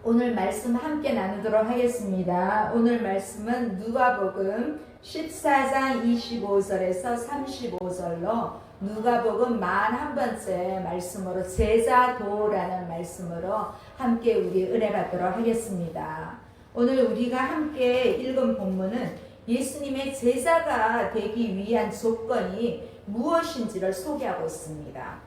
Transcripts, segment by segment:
오늘 말씀 함께 나누도록 하겠습니다. 오늘 말씀은 누가복음 14장 25절에서 35절로 누가복음 41번째 말씀으로 제자도라는 말씀으로 함께 우리 은혜 받도록 하겠습니다. 오늘 우리가 함께 읽은 본문은 예수님의 제자가 되기 위한 조건이 무엇인지를 소개하고 있습니다.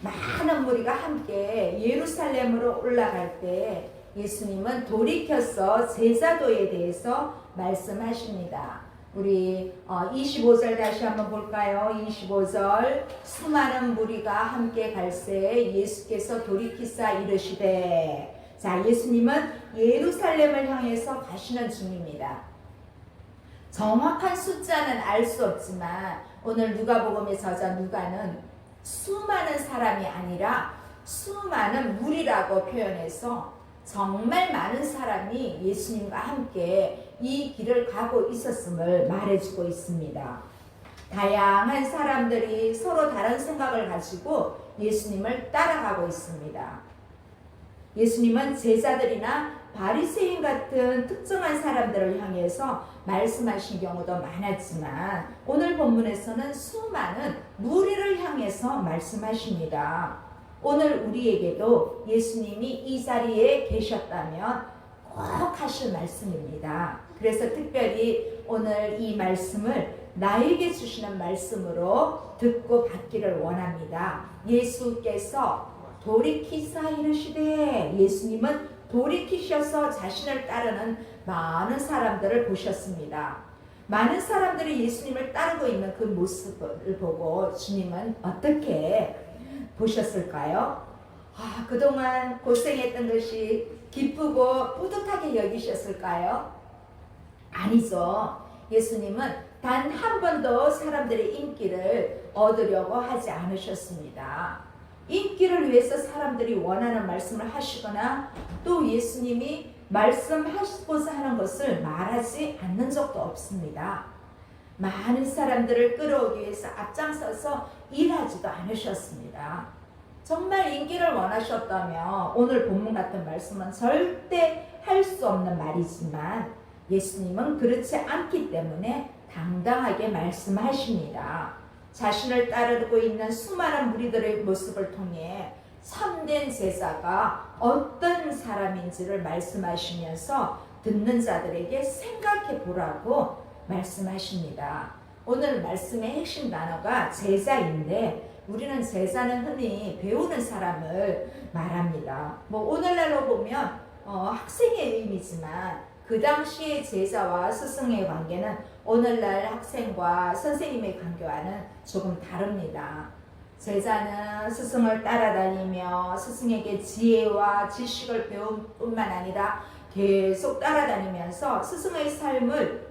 많은 무리가 함께 예루살렘으로 올라갈 때 예수님은 돌이켜서 제자도에 대해서 말씀하십니다. 우리 25절 다시 한번 볼까요? 25절 수많은 무리가 함께 갈새 예수께서 돌이키사 이르시되. 자, 예수님은 예루살렘을 향해서 가시는 중입니다. 정확한 숫자는 알 수 없지만 오늘 누가복음의 저자 누가는 수많은 사람이 아니라 수많은 무리라고 표현해서 정말 많은 사람이 예수님과 함께 이 길을 가고 있었음을 말해주고 있습니다. 다양한 사람들이 서로 다른 생각을 가지고 예수님을 따라가고 있습니다. 예수님은 제자들이나 바리새인 같은 특정한 사람들을 향해서 말씀하신 경우도 많았지만 오늘 본문에서는 수많은 무리를 향해서 말씀하십니다. 오늘 우리에게도 예수님이 이 자리에 계셨다면 꼭 하실 말씀입니다. 그래서 특별히 오늘 이 말씀을 나에게 주시는 말씀으로 듣고 받기를 원합니다. 예수께서 돌이키사 이르시되. 예수님은 돌이키셔서 자신을 따르는 많은 사람들을 보셨습니다. 많은 사람들이 예수님을 따르고 있는 그 모습을 보고 주님은 어떻게 보셨을까요? 그동안 고생했던 것이 기쁘고 뿌듯하게 여기셨을까요? 아니죠. 예수님은 단 한 번도 사람들의 인기를 얻으려고 하지 않으셨습니다. 인기를 위해서 사람들이 원하는 말씀을 하시거나 또 예수님이 말씀하시고자 하는 것을 말하지 않는 적도 없습니다. 많은 사람들을 끌어오기 위해서 앞장서서 일하지도 않으셨습니다. 정말 인기를 원하셨다면 오늘 본문 같은 말씀은 절대 할 수 없는 말이지만 예수님은 그렇지 않기 때문에 당당하게 말씀하십니다. 자신을 따르고 있는 수많은 무리들의 모습을 통해 참된 제자가 어떤 사람인지를 말씀하시면서 듣는 자들에게 생각해 보라고 말씀하십니다. 오늘 말씀의 핵심 단어가 제자인데 우리는 제자는 흔히 배우는 사람을 말합니다. 오늘날로 보면 학생의 의미지만 그 당시의 제자와 스승의 관계는 오늘날 학생과 선생님의 관계와는 조금 다릅니다. 제자는 스승을 따라다니며 스승에게 지혜와 지식을 배울 뿐만 아니라 계속 따라다니면서 스승의 삶을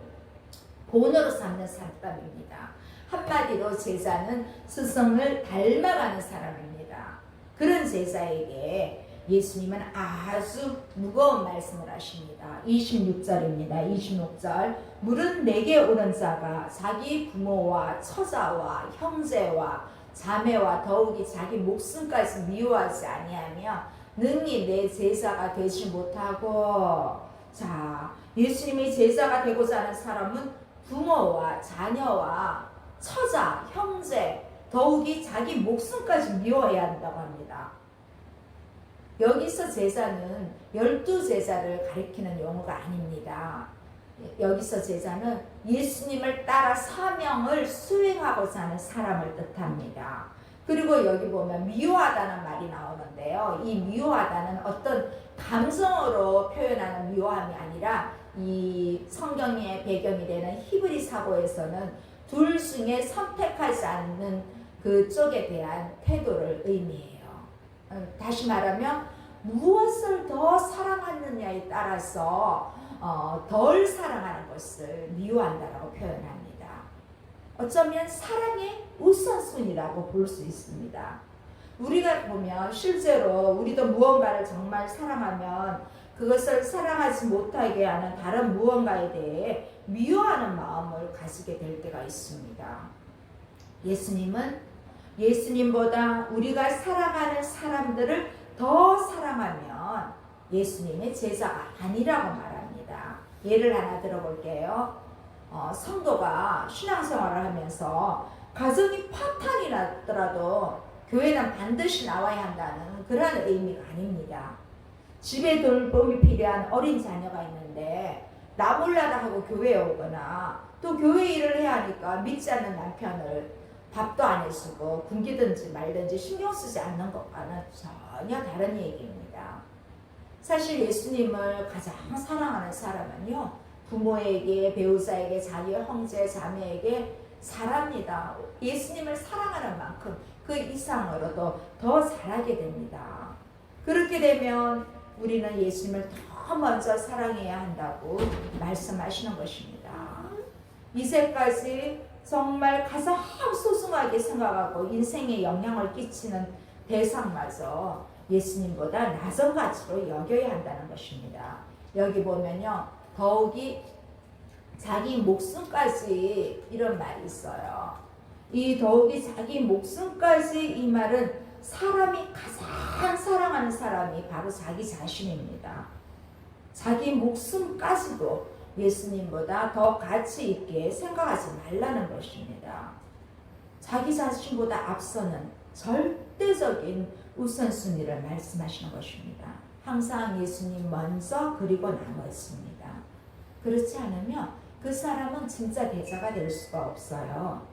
본으로 삼는 사람입니다. 한마디로 제자는 스승을 닮아가는 사람입니다. 그런 제자에게 예수님은 아주 무거운 말씀을 하십니다. 26절입니다. 26절 물은 내게 오는 자가 자기 부모와 처자와 형제와 자매와 더욱이 자기 목숨까지 미워하지 아니하며 능히 내 제자가 되지 못하고. 자, 예수님이 제자가 되고자 하는 사람은 부모와 자녀와 처자, 형제, 더욱이 자기 목숨까지 미워해야 한다고 합니다. 여기서 제자는 12제자를 가리키는 용어가 아닙니다. 여기서 제자는 예수님을 따라 사명을 수행하고자 하는 사람을 뜻합니다. 그리고 여기 보면 미워하다는 말이 나오는데요. 이 미워하다는 어떤 감정으로 표현하는 미워함이 아니라 이 성경의 배경이 되는 히브리 사고에서는 둘 중에 선택하지 않는 그쪽에 대한 태도를 의미해요. 다시 말하면 무엇을 더 사랑하느냐에 따라서 덜 사랑하는 것을 미워한다라고 표현합니다. 어쩌면 사랑의 우선순위라고 볼 수 있습니다. 우리가 보면 실제로 우리도 무언가를 정말 사랑하면 그것을 사랑하지 못하게 하는 다른 무언가에 대해 미워하는 마음을 가지게 될 때가 있습니다. 예수님은 예수님보다 우리가 사랑하는 사람들을 더 사랑하면 예수님의 제자가 아니라고 말합니다. 예를 하나 들어볼게요. 성도가 신앙생활을 하면서 가정이 파탄이 났더라도 교회는 반드시 나와야 한다는 그런 의미가 아닙니다. 집에 돌봄이 필요한 어린 자녀가 있는데 나 몰라라 하고 교회에 오거나 또 교회 일을 해야 하니까 믿지 않는 남편을 밥도 안 해주고 굶기든지 말든지 신경 쓰지 않는 것과는 전혀 다른 얘기입니다. 사실 예수님을 가장 사랑하는 사람은요, 부모에게, 배우자에게, 자기 형제, 자매에게 잘합니다. 예수님을 사랑하는 만큼 그 이상으로도 더 잘하게 됩니다. 그렇게 되면 우리는 예수님을 더 먼저 사랑해야 한다고 말씀하시는 것입니다. 이제까지 정말 가장 소중하게 생각하고 인생에 영향을 끼치는 대상마저 예수님보다 낮은 가치로 여겨야 한다는 것입니다. 여기 보면요, 더욱이 자기 목숨까지 이런 말이 있어요. 이 더욱이 자기 목숨까지 이 말은 사람이 가장 사랑하는 사람이 바로 자기 자신입니다. 자기 목숨까지도 예수님보다 더 가치 있게 생각하지 말라는 것입니다. 자기 자신보다 앞서는 절대적인 우선순위를 말씀하시는 것입니다. 항상 예수님 먼저 그리고 나머지입니다. 그렇지 않으면 그 사람은 진짜 대자가 될 수가 없어요.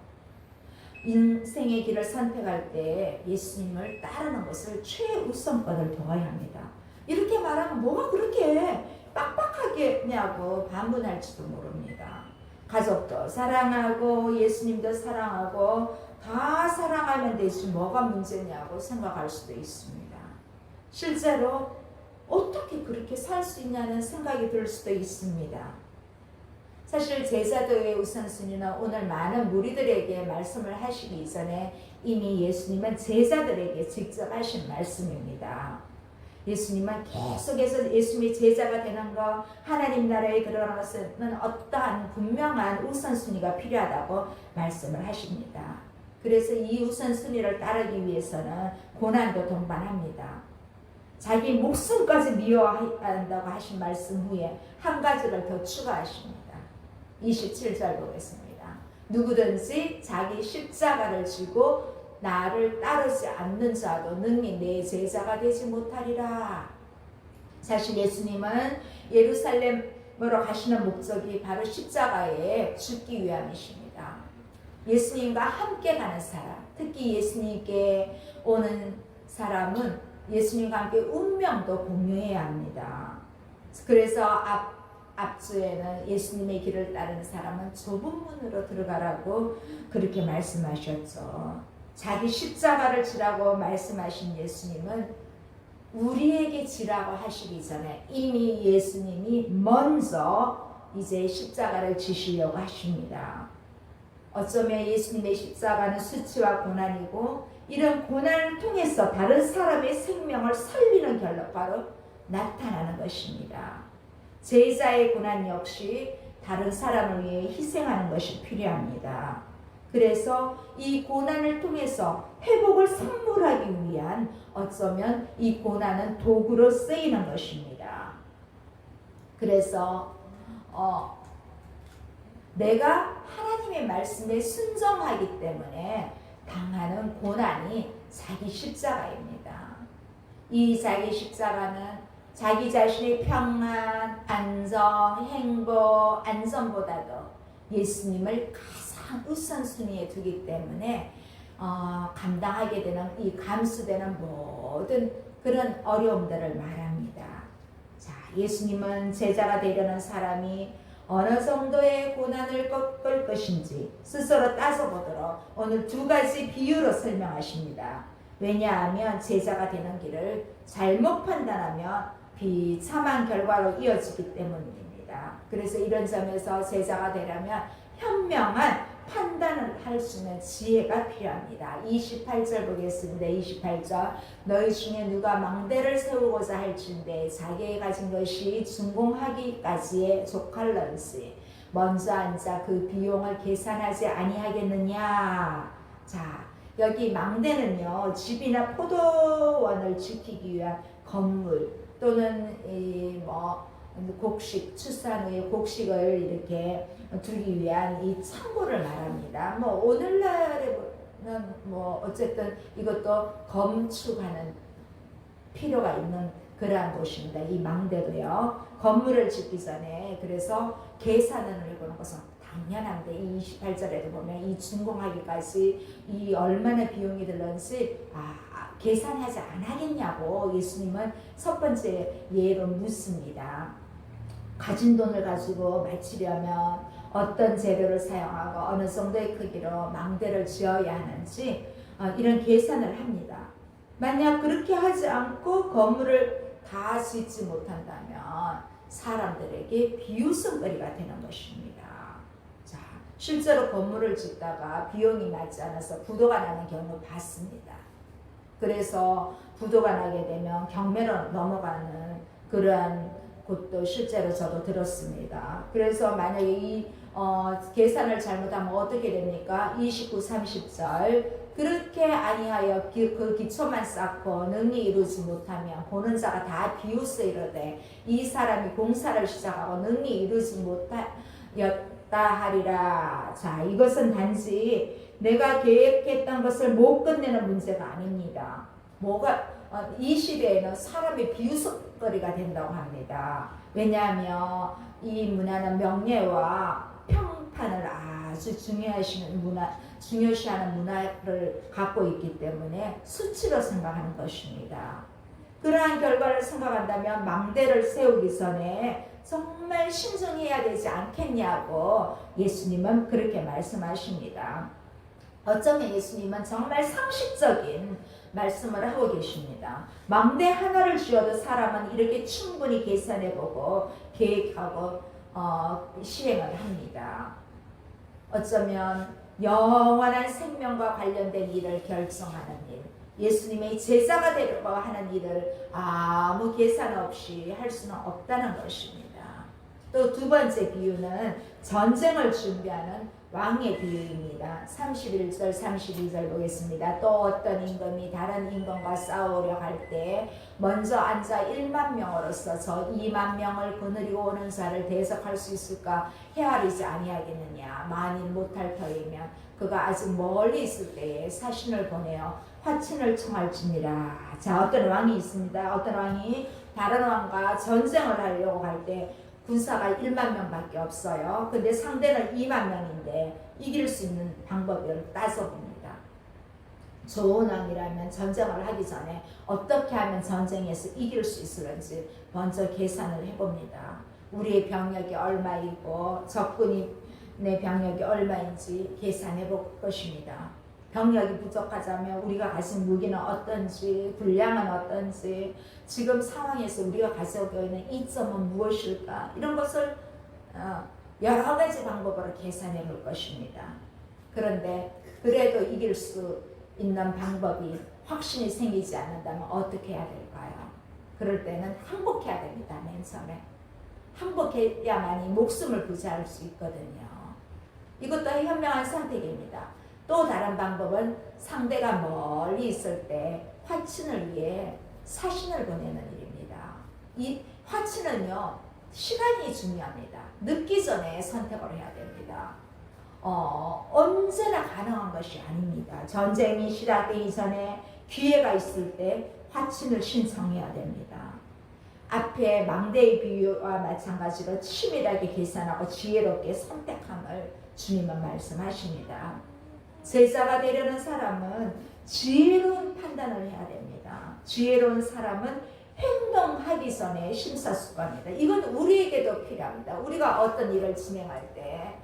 인생의 길을 선택할 때 예수님을 따르는 것을 최우선권을 둬야 합니다. 이렇게 말하면 뭐가 그렇게 빡빡하겠냐고 반문할지도 모릅니다. 가족도 사랑하고 예수님도 사랑하고 다 사랑하면 되지 뭐가 문제냐고 생각할 수도 있습니다. 실제로 어떻게 그렇게 살 수 있냐는 생각이 들 수도 있습니다. 사실 제자도의 우선순위는 오늘 많은 무리들에게 말씀을 하시기 이전에 이미 예수님은 제자들에게 직접 하신 말씀입니다. 예수님은 계속해서 예수님의 제자가 되는 것, 하나님 나라에 들어가는 것은 어떠한 분명한 우선순위가 필요하다고 말씀을 하십니다. 그래서 이 우선순위를 따르기 위해서는 고난도 동반합니다. 자기 목숨까지 미워한다고 하신 말씀 후에 한 가지를 더 추가하십니다. 27절 보겠습니다. 누구든지 자기 십자가를 지고 나를 따르지 않는 자도 능히 내 제자가 되지 못하리라. 사실 예수님은 예루살렘으로 가시는 목적이 바로 십자가에 죽기 위함이십니다. 예수님과 함께 가는 사람, 특히 예수님께 오는 사람은 예수님과 함께 운명도 공유해야 합니다. 그래서 앞주에는 예수님의 길을 따르는 사람은 좁은 문으로 들어가라고 그렇게 말씀하셨죠. 자기 십자가를 지라고 말씀하신 예수님은 우리에게 지라고 하시기 전에 이미 예수님이 먼저 이제 십자가를 지시려고 하십니다. 어쩌면 예수님의 십자가는 수치와 고난이고 이런 고난을 통해서 다른 사람의 생명을 살리는 결과로 나타나는 것입니다. 제자의 고난 역시 다른 사람을 위해 희생하는 것이 필요합니다. 그래서 이 고난을 통해서 회복을 선물하기 위한 어쩌면 이 고난은 도구로 쓰이는 것입니다. 그래서 내가 하나님의 말씀에 순종하기 때문에 당하는 고난이 자기 십자가입니다. 이 자기 십자가는 자기 자신의 평안, 안정, 행복, 안전보다도 예수님을 가장 우선순위에 두기 때문에 감당하게 되는 이 감수되는 모든 그런 어려움들을 말합니다. 자, 예수님은 제자가 되려는 사람이 어느 정도의 고난을 겪을 것인지 스스로 따져보도록 오늘 두 가지 비유로 설명하십니다. 왜냐하면 제자가 되는 길을 잘못 판단하면 비참한 결과로 이어지기 때문입니다. 그래서 이런 점에서 제자가 되려면 현명한 판단을 할 수 있는 지혜가 필요합니다. 28절 보겠습니다. 28절 너희 중에 누가 망대를 세우고자 할진대 자기의 가진 것이 준공하기까지의 족할런지 먼저 앉아 그 비용을 계산하지 아니하겠느냐. 자, 여기 망대는요 집이나 포도원을 지키기 위한 건물 또는 곡식, 출산 후에 곡식을 이렇게 두기 위한 이 창고를 말합니다. 오늘날에는 어쨌든 이것도 검축하는 필요가 있는 그러한 곳입니다. 이 망대도요. 건물을 짓기 전에 그래서 계산을 해보는 것은 당연한데 이 28절에도 보면 이 준공하기까지 이 얼마나 비용이 들는지 계산하지 않겠냐고 예수님은 첫 번째 예로 묻습니다. 가진 돈을 가지고 마치려면 어떤 재료를 사용하고 어느 정도의 크기로 망대를 지어야 하는지 이런 계산을 합니다. 만약 그렇게 하지 않고 건물을 다 짓지 못한다면 사람들에게 비웃음거리가 되는 것입니다. 자, 실제로 건물을 짓다가 비용이 맞지 않아서 부도가 나는 경우 봤습니다. 그래서 부도가 나게 되면 경매로 넘어가는 그러한 곳도 실제로 저도 들었습니다. 그래서 만약에 이 계산을 잘못하면 어떻게 됩니까? 29, 30절 그렇게 아니하여 그 기초만 쌓고 능히 이루지 못하면 보는 자가 다 비웃어 이르되 이 사람이 공사를 시작하고 능히 이루지 못하였다 하리라. 자, 이것은 단지 내가 계획했던 것을 못 끝내는 문제가 아닙니다. 이 시대에는 사람의 비웃음거리가 된다고 합니다. 왜냐하면 이 문화는 명예와 평판을 아주 중요시하는 문화를 갖고 있기 때문에 수치로 생각하는 것입니다. 그러한 결과를 생각한다면 망대를 세우기 전에 정말 신중해야 되지 않겠냐고 예수님은 그렇게 말씀하십니다. 어쩌면 예수님은 정말 상식적인 말씀을 하고 계십니다. 망대 하나를 지어도 사람은 이렇게 충분히 계산해보고 계획하고 시행을 합니다. 어쩌면 영원한 생명과 관련된 일을 결정하는 일, 예수님의 제자가 되려고 하는 일을 아무 계산 없이 할 수는 없다는 것입니다. 또 두 번째 비유는 전쟁을 준비하는 왕의 비유입니다. 31절 32절 보겠습니다. 또 어떤 임금이 다른 임금과 싸우려 할 때 먼저 앉아 1만 명으로서 저 2만 명을 거느리고 오는 자를 대적할 수 있을까 헤아리지 아니하겠느냐. 만일 못할 터이면 그가 아직 멀리 있을 때에 사신을 보내어 화친을 청할지니라. 자, 어떤 왕이 있습니다. 어떤 왕이 다른 왕과 전쟁을 하려고 할 때 군사가 1만 명밖에 없어요. 근데 상대는 2만 명인데 이길 수 있는 방법을 따져봅니다. 좋은 왕이라면 전쟁을 하기 전에 어떻게 하면 전쟁에서 이길 수 있을지 먼저 계산을 해봅니다. 우리의 병력이 얼마이고 적군의 병력이 얼마인지 계산해 볼 것입니다. 병력이 부족하자면 우리가 가진 무기는 어떤지, 분량은 어떤지, 지금 상황에서 우리가 가지고 있는 이점은 무엇일까, 이런 것을 여러 가지 방법으로 계산해 볼 것입니다. 그런데 그래도 이길 수 있는 방법이 확신이 생기지 않는다면 어떻게 해야 될까요? 그럴 때는 항복해야 됩니다. 맨 처음에 항복해야만이 목숨을 부지할 수 있거든요. 이것도 현명한 선택입니다. 또 다른 방법은 상대가 멀리 있을 때 화친을 위해 사신을 보내는 일입니다. 이 화친은요, 시간이 중요합니다. 늦기 전에 선택을 해야 됩니다. 언제나 가능한 것이 아닙니다. 전쟁이 시작되기 전에 기회가 있을 때 화친을 신청해야 됩니다. 앞에 망대의 비유와 마찬가지로 치밀하게 계산하고 지혜롭게 선택함을 주님은 말씀하십니다. 제자가 되려는 사람은 지혜로운 판단을 해야 됩니다. 지혜로운 사람은 행동하기 전에 심사숙고합니다. 이건 우리에게도 필요합니다. 우리가 어떤 일을 진행할 때,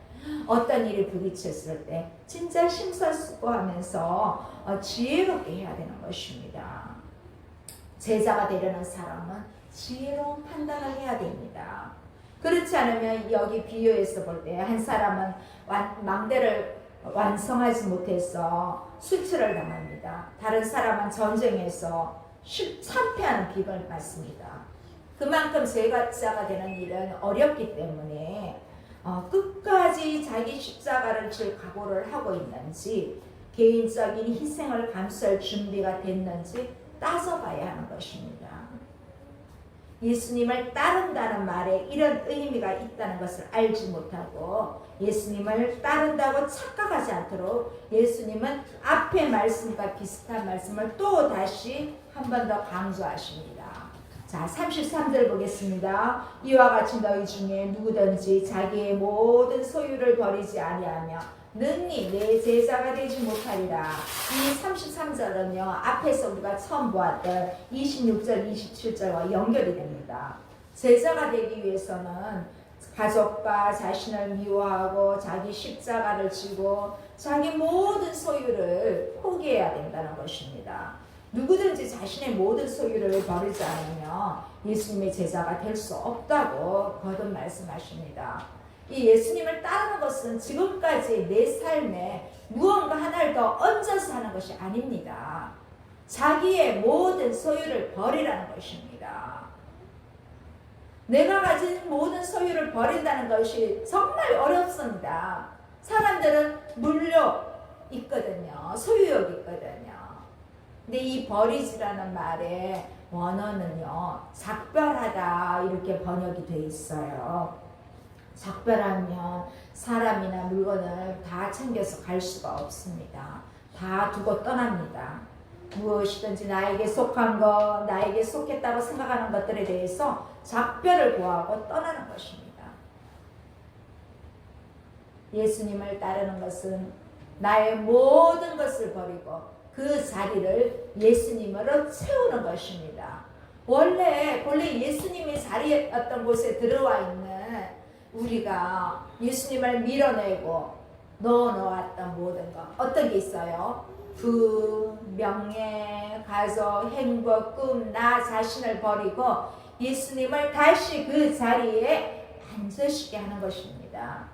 어떤 일이 부딪혔을 때 진짜 심사숙고하면서 지혜롭게 해야 되는 것입니다. 제자가 되려는 사람은 지혜로운 판단을 해야 됩니다. 그렇지 않으면 여기 비유에서 볼 때 한 사람은 망대를 완성하지 못해서 수치를 당합니다. 다른 사람은 전쟁에서 참패하는 비극을 맞습니다. 그만큼 제자가 되는 일은 어렵기 때문에 끝까지 자기 십자가를 질 각오를 하고 있는지, 개인적인 희생을 감수할 준비가 됐는지 따져봐야 하는 것입니다. 예수님을 따른다는 말에 이런 의미가 있다는 것을 알지 못하고 예수님을 따른다고 착각하지 않도록 예수님은 앞의 말씀과 비슷한 말씀을 또 다시 한 번 더 강조하십니다. 자, 33절 보겠습니다. 이와 같이 너희 중에 누구든지 자기의 모든 소유를 버리지 아니하며 능히 내 제자가 되지 못하리라. 이 33절은요, 앞에서 우리가 처음 보았던 26절, 27절과 연결이 됩니다. 제자가 되기 위해서는 가족과 자신을 미워하고 자기 십자가를 지고 자기 모든 소유를 포기해야 된다는 것입니다. 누구든지 자신의 모든 소유를 버리지 않으면 예수님의 제자가 될 수 없다고 거듭 말씀하십니다. 이 예수님을 따르는 것은 지금까지 내 삶에 무언가 하나를 더 얹어서 하는 것이 아닙니다. 자기의 모든 소유를 버리라는 것입니다. 내가 가진 모든 소유를 버린다는 것이 정말 어렵습니다. 사람들은 물욕 있거든요. 소유욕 있거든요. 근데 이 버리지라는 말의 원어는요, 작별하다 이렇게 번역이 돼 있어요. 작별하면 사람이나 물건을 다 챙겨서 갈 수가 없습니다. 다 두고 떠납니다. 무엇이든지 나에게 속한 것, 나에게 속했다고 생각하는 것들에 대해서 작별을 구하고 떠나는 것입니다. 예수님을 따르는 것은 나의 모든 것을 버리고 그 자리를 예수님으로 채우는 것입니다. 원래 예수님의 자리였던 곳에 들어와 있는 우리가 예수님을 밀어내고 넣어놓았던 모든 것, 어떤 게 있어요? 부, 명예, 가족, 행복, 꿈, 나 자신을 버리고 예수님을 다시 그 자리에 앉으시게 하는 것입니다.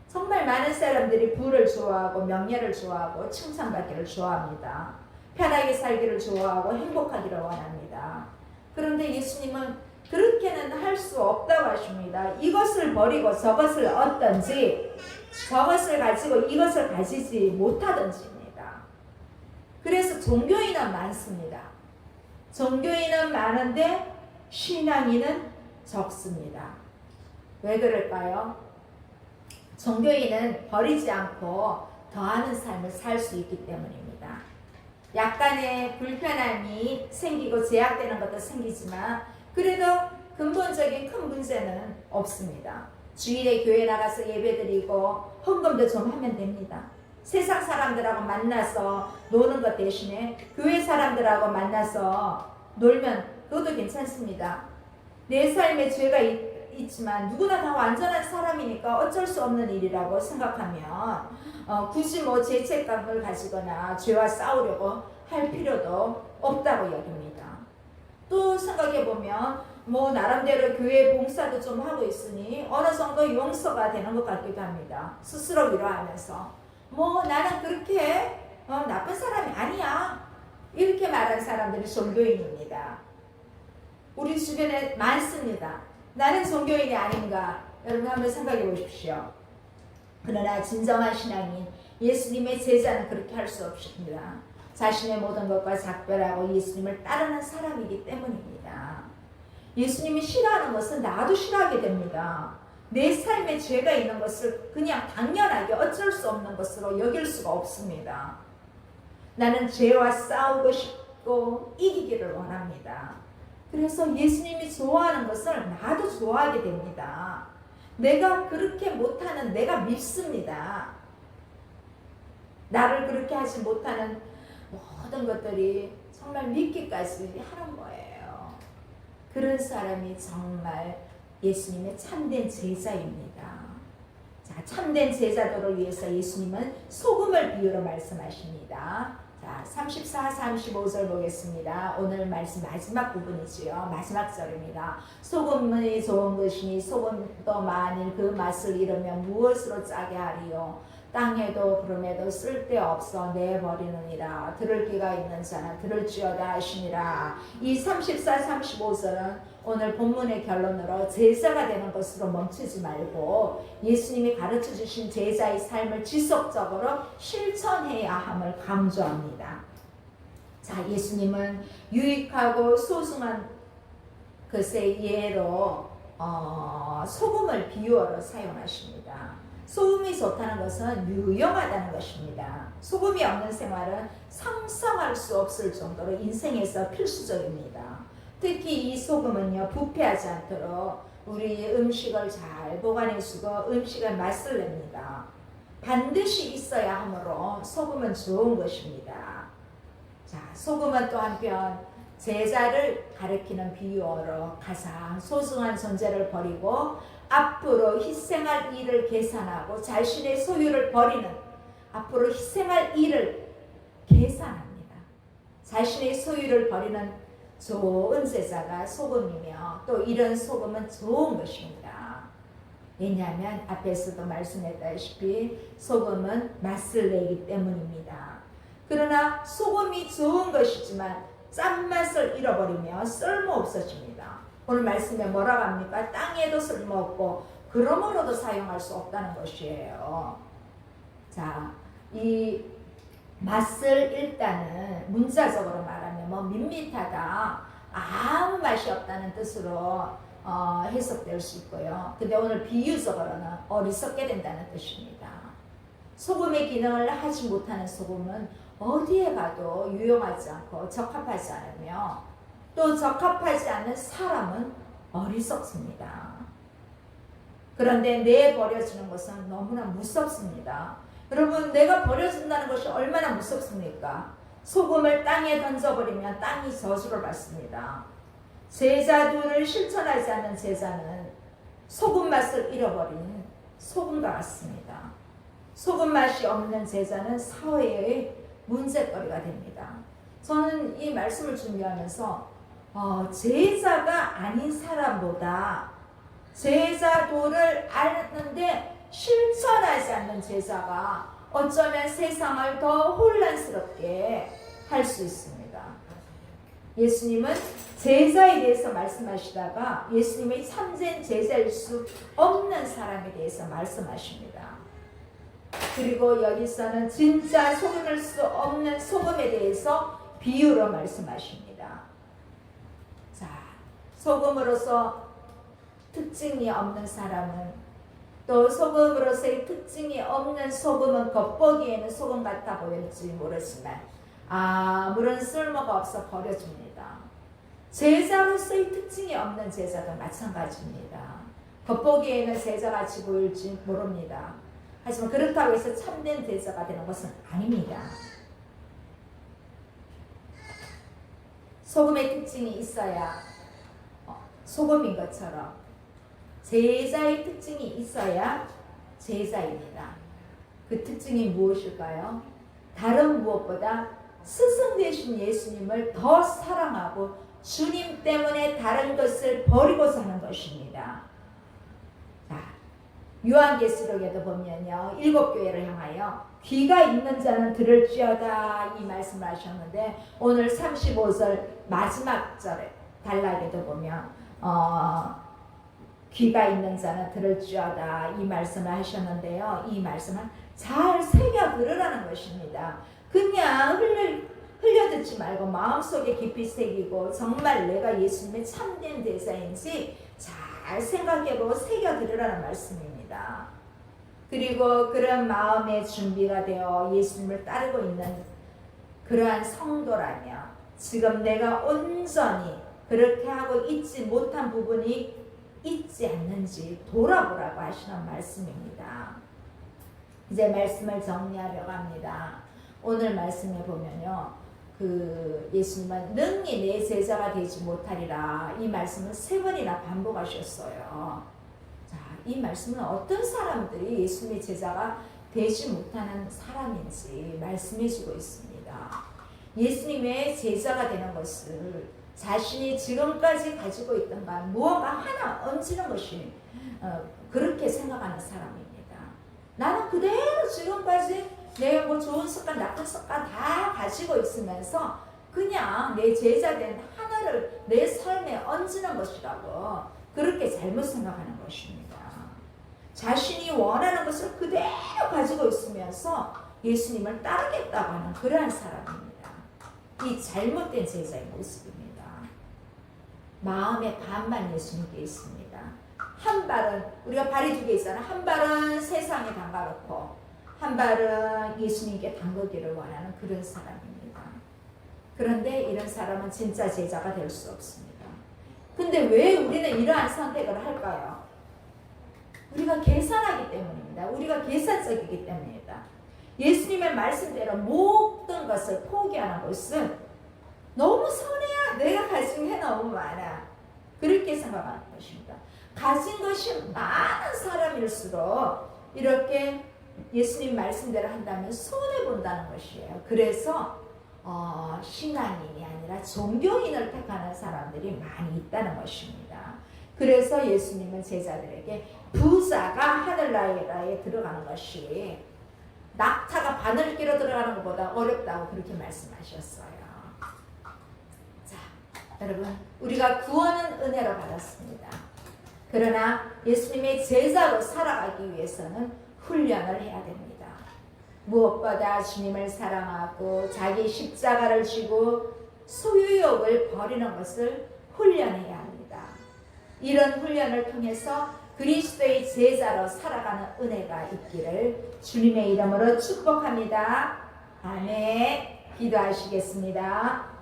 정말 많은 사람들이 부를 좋아하고 명예를 좋아하고 칭찬받기를 좋아합니다. 편하게 살기를 좋아하고 행복하기를 원합니다. 그런데 예수님은 그렇게는 할 수 없다고 하십니다. 이것을 버리고 저것을 얻든지 저것을 가지고 이것을 가지지 못하든지입니다. 그래서 종교인은 많습니다. 종교인은 많은데 신앙인은 적습니다. 왜 그럴까요? 종교인은 버리지 않고 더하는 삶을 살 수 있기 때문입니다. 약간의 불편함이 생기고 제약되는 것도 생기지만 그래도 근본적인 큰 문제는 없습니다. 주일에 교회 나가서 예배드리고 헌금도 좀 하면 됩니다. 세상 사람들하고 만나서 노는 것 대신에 교회 사람들하고 만나서 놀면 그것도 괜찮습니다. 내 삶에 죄가 있지만 누구나 다 완전한 사람이니까 어쩔 수 없는 일이라고 생각하면 굳이 죄책감을 가지거나 죄와 싸우려고 할 필요도 없다고 여깁니다. 또 생각해보면 나름대로 교회 봉사도 좀 하고 있으니 어느 정도 용서가 되는 것 같기도 합니다. 스스로 위로하면서 나는 그렇게 나쁜 사람이 아니야 이렇게 말하는 사람들이 종교인입니다. 우리 주변에 많습니다. 나는 종교인이 아닌가? 여러분 한번 생각해 보십시오. 그러나 진정한 신앙인 예수님의 제자는 그렇게 할 수 없습니다. 자신의 모든 것과 작별하고 예수님을 따르는 사람이기 때문입니다. 예수님이 싫어하는 것은 나도 싫어하게 됩니다. 내 삶에 죄가 있는 것을 그냥 당연하게 어쩔 수 없는 것으로 여길 수가 없습니다. 나는 죄와 싸우고 싶고 이기기를 원합니다. 그래서 예수님이 좋아하는 것을 나도 좋아하게 됩니다. 내가 그렇게 못하는 내가 밉습니다. 나를 그렇게 하지 못하는 모든 것들이 정말 믿기까지 하는 거예요. 그런 사람이 정말 예수님의 참된 제자입니다. 자, 참된 제자도를 위해서 예수님은 소금을 비유로 말씀하십니다. 자, 34, 35절 보겠습니다. 오늘 말씀 마지막 부분이지요. 마지막 절입니다. 소금이 좋은 것이니 소금도 만일 그 맛을 잃으면 무엇으로 짜게 하리요? 땅에도 구름에도 쓸데없어 내버리느니라. 들을 귀가 있는 자는 들을지어다 하시니라. 이 34, 35절은 오늘 본문의 결론으로 제자가 되는 것으로 멈추지 말고 예수님이 가르쳐 주신 제자의 삶을 지속적으로 실천해야 함을 강조합니다. 자, 예수님은 유익하고 소중한 글쎄 예로 소금을 비유어로 사용하십니다. 소금이 좋다는 것은 유용하다는 것입니다. 소금이 없는 생활은 상상할 수 없을 정도로 인생에서 필수적입니다. 특히 이 소금은요, 부패하지 않도록 우리 음식을 잘 보관해주고 음식의 맛을 냅니다. 반드시 있어야 하므로 소금은 좋은 것입니다. 자, 소금은 또 한편 제자를 가리키는 비유어로 가장 소중한 존재를 버리고 앞으로 희생할 일을 계산하고 자신의 소유를 버리는, 앞으로 희생할 일을 계산합니다. 자신의 소유를 버리는 좋은 제자가 소금이며 또 이런 소금은 좋은 것입니다. 왜냐하면 앞에서도 말씀했다시피 소금은 맛을 내기 때문입니다. 그러나 소금이 좋은 것이지만 짠맛을 잃어버리며 쓸모없어집니다. 오늘 말씀에 뭐라고 합니까? 땅에도 쓸모없고 그러므로도 사용할 수 없다는 것이에요. 자, 이 맛을 일단은 문자적으로 말하면 뭐 밋밋하다, 아무 맛이 없다는 뜻으로 해석될 수 있고요. 근데 오늘 비유적으로는 어리석게 된다는 뜻입니다. 소금의 기능을 하지 못하는 소금은 어디에 가도 유용하지 않고 적합하지 않으며 또 적합하지 않은 사람은 어리석습니다. 그런데 내버려지는 것은 너무나 무섭습니다. 여러분, 내가 버려진다는 것이 얼마나 무섭습니까? 소금을 땅에 던져버리면 땅이 저주를 받습니다. 제자도를 실천하지 않는 제자는 소금 맛을 잃어버린 소금과 같습니다. 소금 맛이 없는 제자는 사회의 문제거리가 됩니다. 저는 이 말씀을 준비하면서 제자가 아닌 사람보다 제자도를 아는데 실천하지 않는 제자가 어쩌면 세상을 더 혼란스럽게 할 수 있습니다. 예수님은 제자에 대해서 말씀하시다가 예수님의 참된 제자일 수 없는 사람에 대해서 말씀하십니다. 그리고 여기서는 진짜 소금일 수 없는 소금에 대해서 비유로 말씀하십니다. 자, 소금으로서 특징이 없는 사람은, 또 소금으로서의 특징이 없는 소금은 겉보기에는 소금 같아 보일지 모르지만 아무런 쓸모가 없어 버려집니다. 제자로서의 특징이 없는 제자도 마찬가지입니다. 겉보기에는 제자같이 보일지 모릅니다. 하지만 그렇다고 해서 참된 제자가 되는 것은 아닙니다. 소금의 특징이 있어야 소금인 것처럼 제자의 특징이 있어야 제자입니다. 그 특징이 무엇일까요? 다른 무엇보다 스승 되신 예수님을 더 사랑하고 주님 때문에 다른 것을 버리고자 하는 것입니다. 자, 요한계시록에도 보면요, 7교회를 향하여 귀가 있는 자는 들을지어다 이 말씀을 하셨는데 오늘 35절 마지막 절에 단락에도 보면 귀가 있는 자는 들을지어다 이 말씀을 하셨는데요. 이 말씀은 잘 새겨 들으라는 것입니다. 그냥 흘려듣지 말고 마음속에 깊이 새기고 정말 내가 예수님의 참된 제자인지 잘 생각해보고 새겨 들으라는 말씀입니다. 그리고 그런 마음의 준비가 되어 예수님을 따르고 있는 그러한 성도라면 지금 내가 온전히 그렇게 하고 있지 못한 부분이 있지 않는지 돌아보라고 하시는 말씀입니다. 이제 말씀을 정리하려고 합니다. 오늘 말씀에 보면요, 예수님은 능히 내 제자가 되지 못하리라 이 말씀을 3번이나 반복하셨어요. 자, 이 말씀은 어떤 사람들이 예수님의 제자가 되지 못하는 사람인지 말씀해주고 있습니다. 예수님의 제자가 되는 것을 자신이 지금까지 가지고 있던 것 무언가 하나 얹는 것이 그렇게 생각하는 사람입니다. 나는 그대로 지금까지 내가 뭐 좋은 습관, 나쁜 습관 다 가지고 있으면서 그냥 내 제자된 하나를 내 삶에 얹는 것이라고 그렇게 잘못 생각하는 것입니다. 자신이 원하는 것을 그대로 가지고 있으면서 예수님을 따르겠다고 하는 그러한 사람입니다. 이 잘못된 제자의 모습입니다. 마음의 반만 예수님께 있습니다. 한 발은 우리가 발이 두 개 있잖아. 한 발은 세상에 담가놓고 한 발은 예수님께 담그기를 원하는 그런 사람입니다. 그런데 이런 사람은 진짜 제자가 될 수 없습니다. 근데 왜 우리는 이러한 선택을 할까요? 우리가 계산하기 때문입니다. 우리가 계산적이기 때문입니다. 예수님의 말씀대로 모든 것을 포기하는 것은 너무 손해야. 내가 가진 게 너무 많아. 그렇게 생각하는 것입니다. 가진 것이 많은 사람일수록 이렇게 예수님 말씀대로 한다면 손해본다는 것이에요. 그래서 신앙인이 아니라 종교인을 택하는 사람들이 많이 있다는 것입니다. 그래서 예수님은 제자들에게 부자가 하늘나라에 들어가는 것이 낙타가 바늘기로 들어가는 것보다 어렵다고 그렇게 말씀하셨어요. 자, 여러분, 우리가 구원은 은혜로 받았습니다. 그러나 예수님의 제자로 살아가기 위해서는 훈련을 해야 됩니다. 무엇보다 주님을 사랑하고 자기 십자가를 지고 소유욕을 버리는 것을 훈련해야 합니다. 이런 훈련을 통해서 그리스도의 제자로 살아가는 은혜가 있기를 주님의 이름으로 축복합니다. 아멘. 기도하시겠습니다.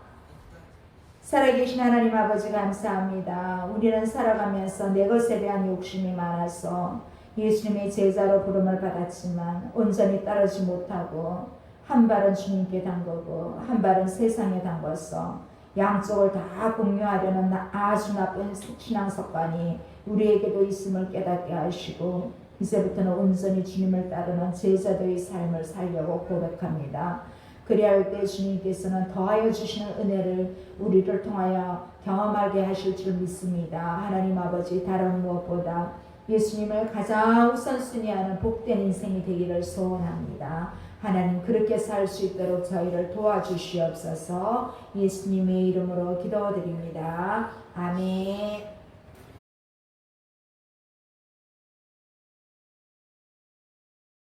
살아계신 하나님 아버지 감사합니다. 우리는 살아가면서 내 것에 대한 욕심이 많아서 예수님의 제자로 부름을 받았지만 온전히 따르지 못하고 한 발은 주님께 담그고 한 발은 세상에 담궈서 양쪽을 다 공유하려는 아주 나쁜 신앙 습관이 우리에게도 있음을 깨닫게 하시고 이제부터는 온전히 주님을 따르는 제자도의 삶을 살려고 고백합니다. 그리할 때 주님께서는 더하여 주시는 은혜를 우리를 통하여 경험하게 하실 줄 믿습니다. 하나님 아버지, 다른 무엇보다 예수님을 가장 우선순위하는 복된 인생이 되기를 소원합니다. 하나님, 그렇게 살 수 있도록 저희를 도와주시옵소서. 예수님의 이름으로 기도드립니다. 아멘.